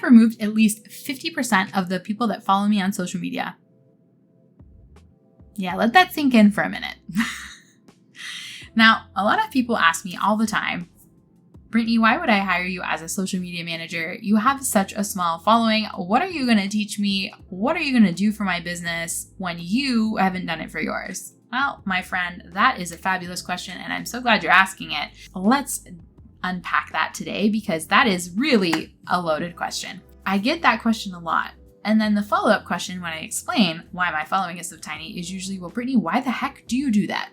have removed at least 50% of the people that follow me on social media. Yeah, let that sink in for a minute. Now, a lot of people ask me all the time, Brittany, why would I hire you as a social media manager? You have such a small following. What are you going to teach me? What are you going to do for my business when you haven't done it for yours? Well, my friend, that is a fabulous question, and I'm so glad you're asking it. Let's unpack that today because that is really a loaded question. I get that question a lot. And then the follow-up question when I explain why my following is so tiny is usually, well, Brittany, why the heck do you do that?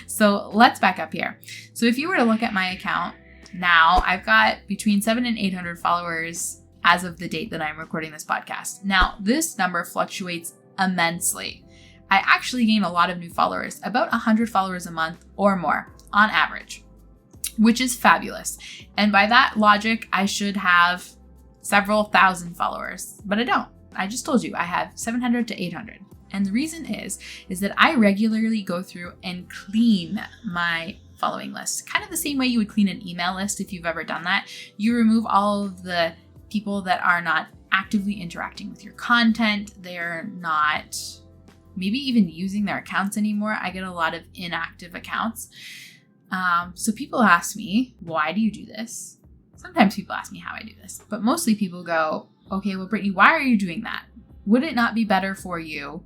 So let's back up here. So if you were to look at my account, now I've got between 700 and 800 followers as of the date that I'm recording this podcast. Now, this number fluctuates immensely. I actually gain a lot of new followers, about 100 followers a month or more on average, which is fabulous. And by that logic, I should have several thousand followers, but I don't. I just told you I have 700 to 800. And the reason is that I regularly go through and clean my following list, kind of the same way you would clean an email list if you've ever done that. You remove all of the people that are not actively interacting with your content. They're not maybe even using their accounts anymore. I get a lot of inactive accounts. So people ask me, why do you do this? Sometimes people ask me how I do this, but mostly people go, okay, well, Brittany, why are you doing that? Would it not be better for you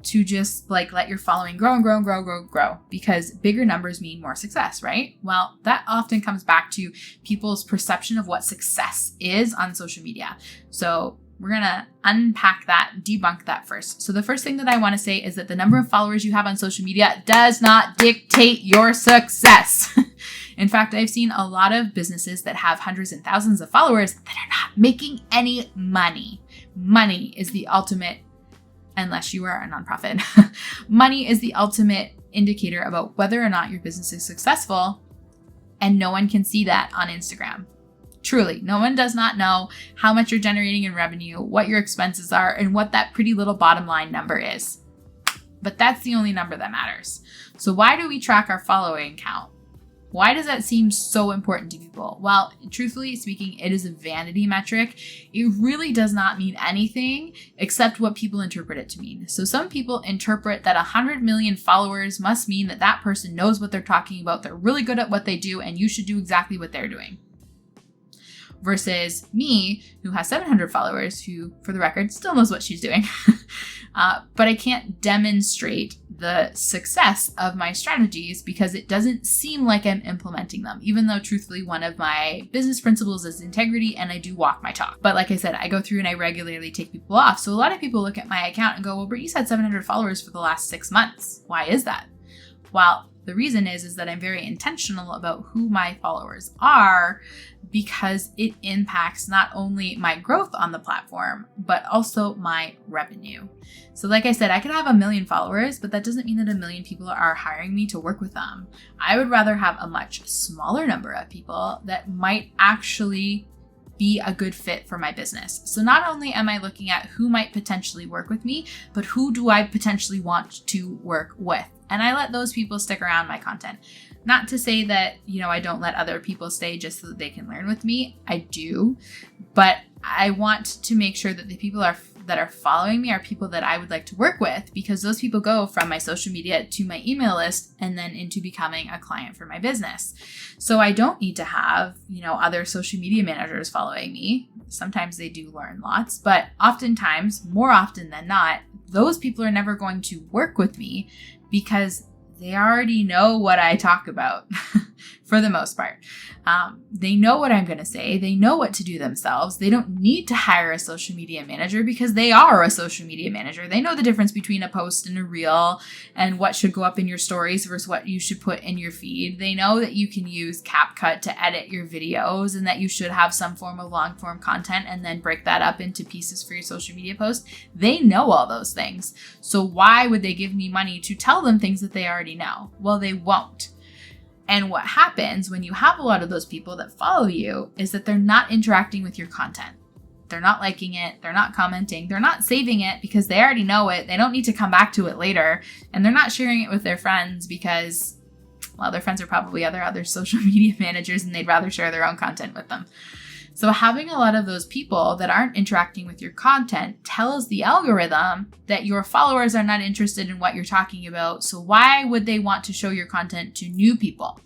to just let your following grow and grow and grow? Because bigger numbers mean more success, right? Well, that often comes back to people's perception of what success is on social media. So we're going to unpack that, debunk that first. So the first thing that I want to say is that the number of followers you have on social media does not dictate your success. In fact, I've seen a lot of businesses that have hundreds and thousands of followers that are not making any money. Money is the ultimate, unless you are a nonprofit, money is the ultimate indicator about whether or not your business is successful. And no one can see that on Instagram. Truly, no one does not know how much you're generating in revenue, what your expenses are, and what that pretty little bottom line number is. But that's the only number that matters. So why do we track our following count? Why does that seem so important to people? Well, truthfully speaking, it is a vanity metric. It really does not mean anything except what people interpret it to mean. So some people interpret that 100 million followers must mean that that person knows what they're talking about. They're really good at what they do, and you should do exactly what they're doing. Versus me, who has 700 followers, who, for the record, still knows what she's doing. But I can't demonstrate the success of my strategies because it doesn't seem like I'm implementing them, even though truthfully one of my business principles is integrity and I do walk my talk. But like I said, I go through and I regularly take people off. So a lot of people look at my account and go, well, Brittany's had 700 followers for the last 6 months. Why is that? Well, the reason is that I'm very intentional about who my followers are because it impacts not only my growth on the platform, but also my revenue. So like I said, I could have 1 million followers, but that doesn't mean that 1 million people are hiring me to work with them. I would rather have a much smaller number of people that might actually be a good fit for my business. So not only am I looking at who might potentially work with me, but who do I potentially want to work with? And I let those people stick around my content. Not to say that, I don't let other people stay just so that they can learn with me. I do, but I want to make sure that the people that are following me are people that I would like to work with, because those people go from my social media to my email list and then into becoming a client for my business. So I don't need to have, other social media managers following me. Sometimes they do learn lots, but oftentimes, more often than not, those people are never going to work with me because they already know what I talk about for the most part. They know what I'm going to say. They know what to do themselves. They don't need to hire a social media manager because they are a social media manager. They know the difference between a post and a reel and what should go up in your stories versus what you should put in your feed. They know that you can use CapCut to edit your videos and that you should have some form of long form content and then break that up into pieces for your social media post. They know all those things. So why would they give me money to tell them things that they already know? Well, they won't. And what happens when you have a lot of those people that follow you is that they're not interacting with your content. They're not liking it. They're not commenting. They're not saving it because they already know it. They don't need to come back to it later. And they're not sharing it with their friends because, well, their friends are probably other social media managers and they'd rather share their own content with them. So having a lot of those people that aren't interacting with your content tells the algorithm that your followers are not interested in what you're talking about. So why would they want to show your content to new people?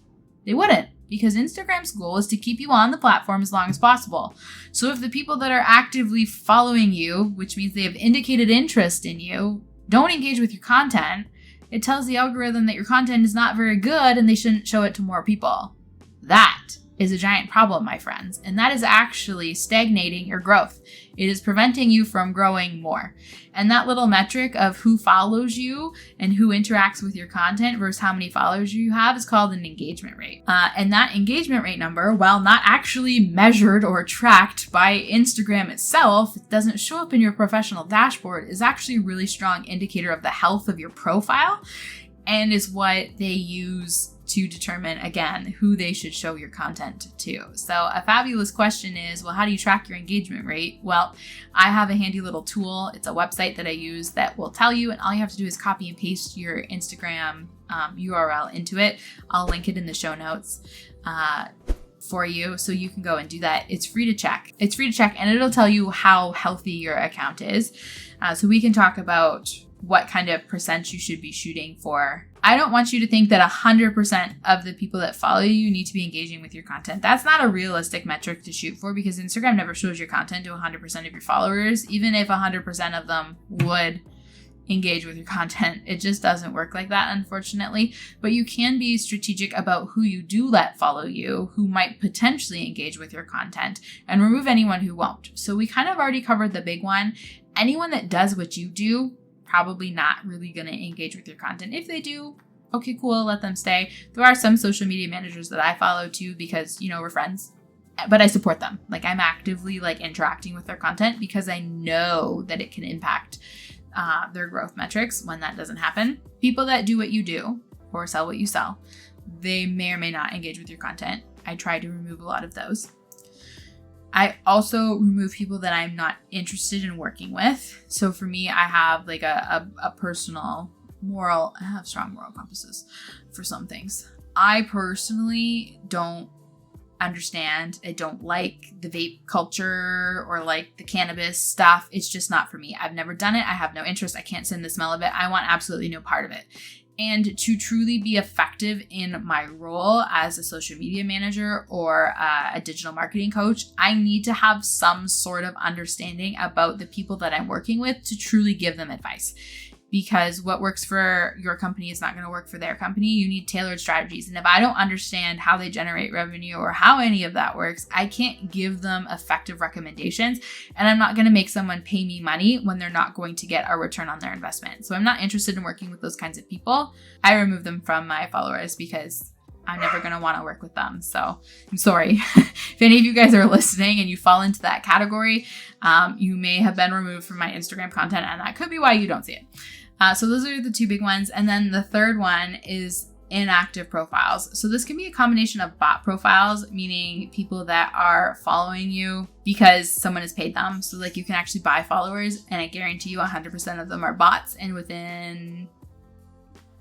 They wouldn't, because Instagram's goal is to keep you on the platform as long as possible. So if the people that are actively following you, which means they have indicated interest in you, don't engage with your content, it tells the algorithm that your content is not very good and they shouldn't show it to more people. That is a giant problem, my friends, and that is actually stagnating your growth. It is preventing you from growing more. And that little metric of who follows you and who interacts with your content versus how many followers you have is called an engagement rate. And that engagement rate number, while not actually measured or tracked by Instagram itself, it doesn't show up in your professional dashboard, is actually a really strong indicator of the health of your profile and is what they use to determine, again, who they should show your content to. So a fabulous question is, well, how do you track your engagement rate? Well, I have a handy little tool. It's a website that I use that will tell you, and all you have to do is copy and paste your Instagram URL into it. I'll link it in the show notes for you, so you can go and do that. It's free to check. It's free to check, and it'll tell you how healthy your account is. So we can talk about what kind of percent you should be shooting for. I don't want you to think that 100% of the people that follow you need to be engaging with your content. That's not a realistic metric to shoot for, because Instagram never shows your content to 100% of your followers. Even if 100% of them would engage with your content, it just doesn't work like that, unfortunately. But you can be strategic about who you do let follow you, who might potentially engage with your content, and remove anyone who won't. So we kind of already covered the big one. Anyone that does what you do, probably not really going to engage with your content. If they do, okay, cool, let them stay. There are some social media managers that I follow too, because, you know, we're friends, but I support them. Like, I'm actively interacting with their content because I know that it can impact their growth metrics when that doesn't happen. People that do what you do or sell what you sell, they may or may not engage with your content. I try to remove a lot of those. I also remove people that I'm not interested in working with. So for me, I have a personal moral, I have strong moral compasses for some things. I personally don't understand. I don't like the vape culture or the cannabis stuff. It's just not for me. I've never done it. I have no interest. I can't stand the smell of it. I want absolutely no part of it. And to truly be effective in my role as a social media manager or a digital marketing coach, I need to have some sort of understanding about the people that I'm working with to truly give them advice. Because what works for your company is not going to work for their company. You need tailored strategies. And if I don't understand how they generate revenue or how any of that works, I can't give them effective recommendations. And I'm not going to make someone pay me money when they're not going to get a return on their investment. So I'm not interested in working with those kinds of people. I remove them from my followers because I'm never going to want to work with them. So I'm sorry. If any of you guys are listening and you fall into that category, you may have been removed from my Instagram content, and that could be why you don't see it. So those are the two big ones. And then the third one is inactive profiles. So this can be a combination of bot profiles, meaning people that are following you because someone has paid them. So you can actually buy followers, and I guarantee you 100% of them are bots. And within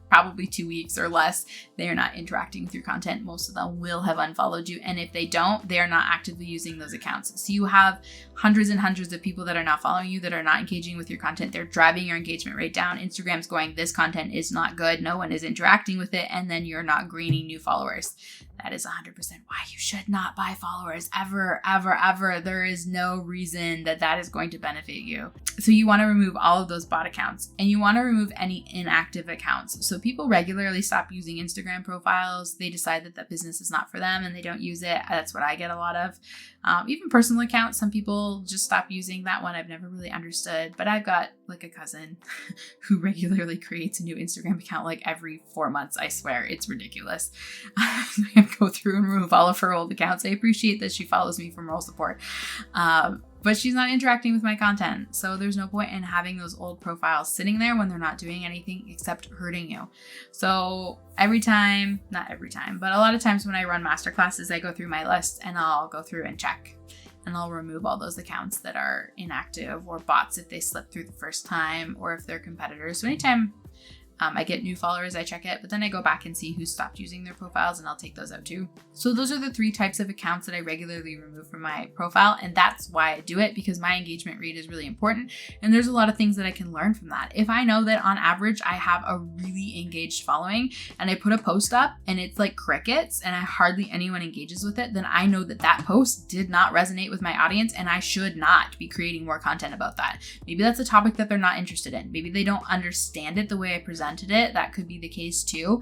probably 2 weeks or less, they are not interacting with your content. Most of them will have unfollowed you. And if they don't, they are not actively using those accounts. So you have hundreds and hundreds of people that are not following you, that are not engaging with your content. They're driving your engagement rate down. Instagram's going, this content is not good. No one is interacting with it. And then you're not gaining new followers. That is 100% why you should not buy followers ever, ever, ever. There is no reason that is going to benefit you. So you want to remove all of those bot accounts, and you want to remove any inactive accounts. So people regularly stop using Instagram profiles. They decide that business is not for them and they don't use it. That's what I get a lot of. Even personal accounts, some people just stop using that one. I've never really understood, but I've got a cousin who regularly creates a new Instagram account every 4 months. I swear, it's ridiculous. I go through and remove all of her old accounts. I appreciate that she follows me for moral support. But she's not interacting with my content. So there's no point in having those old profiles sitting there when they're not doing anything except hurting you. So not every time, but a lot of times when I run masterclasses, I go through my list and I'll go through and check. And I'll remove all those accounts that are inactive or bots if they slip through the first time or if they're competitors. So anytime I get new followers, I check it, but then I go back and see who stopped using their profiles and I'll take those out too. So those are the 3 types of accounts that I regularly remove from my profile. And that's why I do it, because my engagement rate is really important. And there's a lot of things that I can learn from that. If I know that on average, I have a really engaged following and I put a post up and it's like crickets and hardly anyone engages with it, then I know that that post did not resonate with my audience and I should not be creating more content about that. Maybe that's a topic that they're not interested in. Maybe they don't understand it the way I presented it. That could be the case too.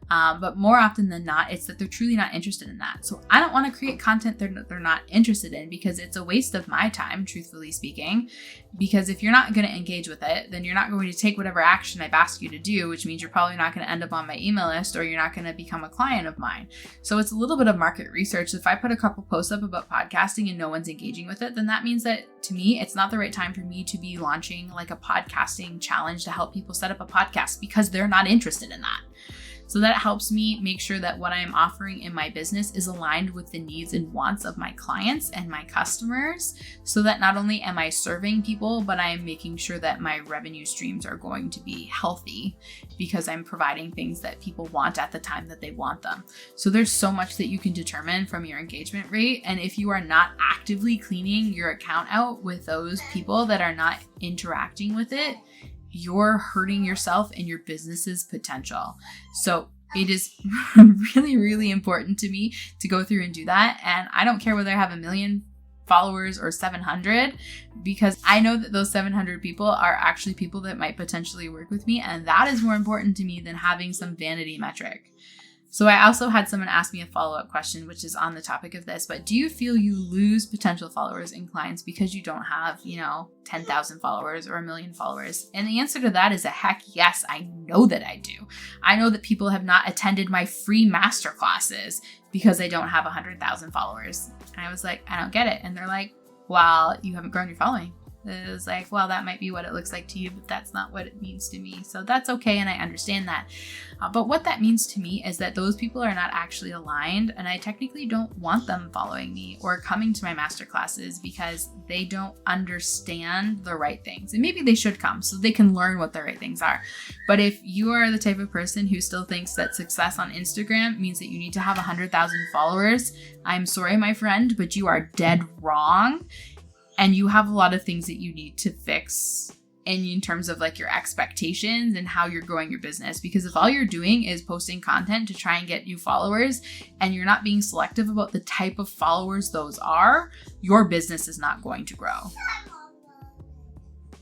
But more often than not, it's that they're truly not interested in that. So I don't want to create content they're not interested in, because it's a waste of my time, truthfully speaking. Because if you're not going to engage with it, then you're not going to take whatever action I've asked you to do, which means you're probably not going to end up on my email list, or you're not going to become a client of mine. So it's a little bit of market research. If I put a couple posts up about podcasting and no one's engaging with it, then that means that to me, it's not the right time for me to be launching like a podcasting challenge to help people set up a podcast, because they're not interested in that. So that helps me make sure that what I'm offering in my business is aligned with the needs and wants of my clients and my customers, so that not only am I serving people, but I am making sure that my revenue streams are going to be healthy, because I'm providing things that people want at the time that they want them. So there's so much that you can determine from your engagement rate. And if you are not actively cleaning your account out with those people that are not interacting with it, you're hurting yourself and your business's potential. So it is really, really important to me to go through and do that. And I don't care whether I have 1 million followers or 700, because I know that those 700 people are actually people that might potentially work with me. And that is more important to me than having some vanity metric. So I also had someone ask me a follow-up question, which is on the topic of this, but do you feel you lose potential followers and clients because you don't have, 10,000 followers or 1 million followers? And the answer to that is a heck yes. I know that I do. I know that people have not attended my free masterclasses because I don't have 100,000 followers. And I was like, I don't get it. And they're like, well, you haven't grown your following. It was like, well, that might be what it looks like to you, but that's not what it means to me. So that's okay. And I understand that. But what that means to me is that those people are not actually aligned, and I technically don't want them following me or coming to my masterclasses, because they don't understand the right things. And maybe they should come so they can learn what the right things are. But if you are the type of person who still thinks that success on Instagram means that you need to have 100,000 followers, I'm sorry, my friend, but you are dead wrong. And you have a lot of things that you need to fix in terms of like your expectations and how you're growing your business. Because if all you're doing is posting content to try and get new followers, and you're not being selective about the type of followers those are, your business is not going to grow.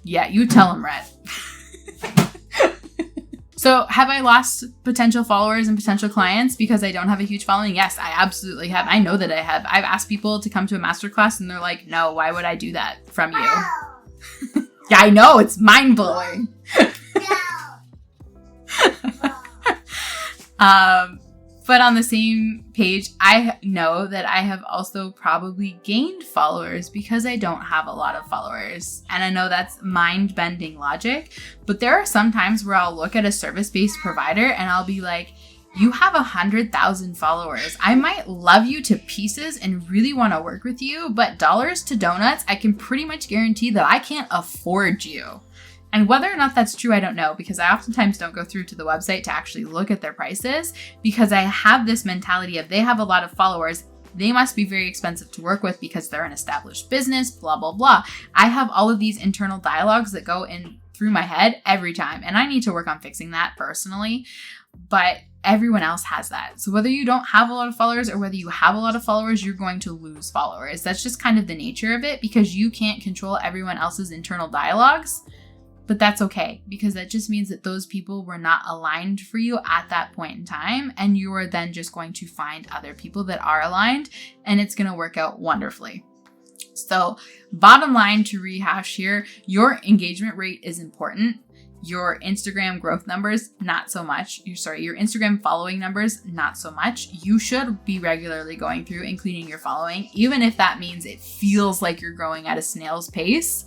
Yeah, you tell them, Rhett. So have I lost potential followers and potential clients because I don't have a huge following? Yes, I absolutely have. I know that I have. I've asked people to come to a masterclass and they're like, no, why would I do that from you? Yeah, I know. It's mind blowing. But on the same page, I know that I have also probably gained followers because I don't have a lot of followers. And I know that's mind-bending logic, but there are some times where I'll look at a service-based provider and I'll be like, you have 100,000 followers. I might love you to pieces and really want to work with you, but dollars to donuts, I can pretty much guarantee that I can't afford you. And whether or not that's true, I don't know, because I oftentimes don't go through to the website to actually look at their prices, because I have this mentality of they have a lot of followers, they must be very expensive to work with because they're an established business, blah, blah, blah. I have all of these internal dialogues that go in through my head every time, and I need to work on fixing that personally, but everyone else has that. So whether you don't have a lot of followers or whether you have a lot of followers, you're going to lose followers. That's just kind of the nature of it, because you can't control everyone else's internal dialogues. But that's okay, because that just means that those people were not aligned for you at that point in time. And you are then just going to find other people that are aligned, and it's going to work out wonderfully. So bottom line, to rehash here, your engagement rate is important. Your Instagram growth numbers, not so much. Your Instagram following numbers, not so much. You should be regularly going through and cleaning your following, even if that means it feels like you're growing at a snail's pace.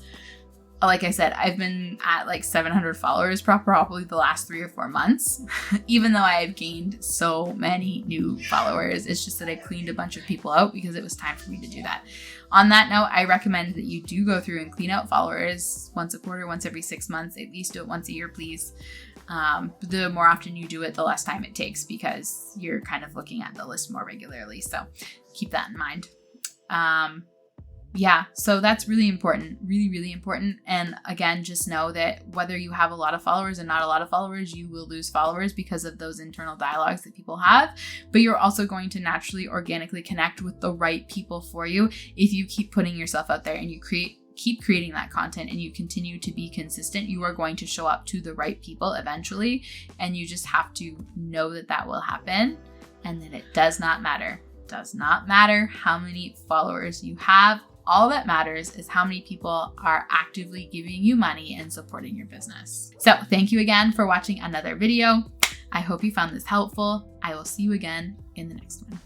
Like I said, I've been at like 700 followers probably the last 3 or 4 months, even though I've gained so many new followers. It's just that I cleaned a bunch of people out because it was time for me to do that. On that note, I recommend that you do go through and clean out followers once a quarter, once every 6 months. At least do it once a year, please. The more often you do it, the less time it takes because you're kind of looking at the list more regularly. So keep that in mind. Yeah, so that's really important, really, really important. And again, just know that whether you have a lot of followers and not a lot of followers, you will lose followers because of those internal dialogues that people have. But you're also going to naturally, organically connect with the right people for you if you keep putting yourself out there and you keep creating that content and you continue to be consistent. You are going to show up to the right people eventually, and you just have to know that that will happen, and that it does not matter. It does not matter how many followers you have. All that matters is how many people are actively giving you money and supporting your business. So thank you again for watching another video. I hope you found this helpful. I will see you again in the next one.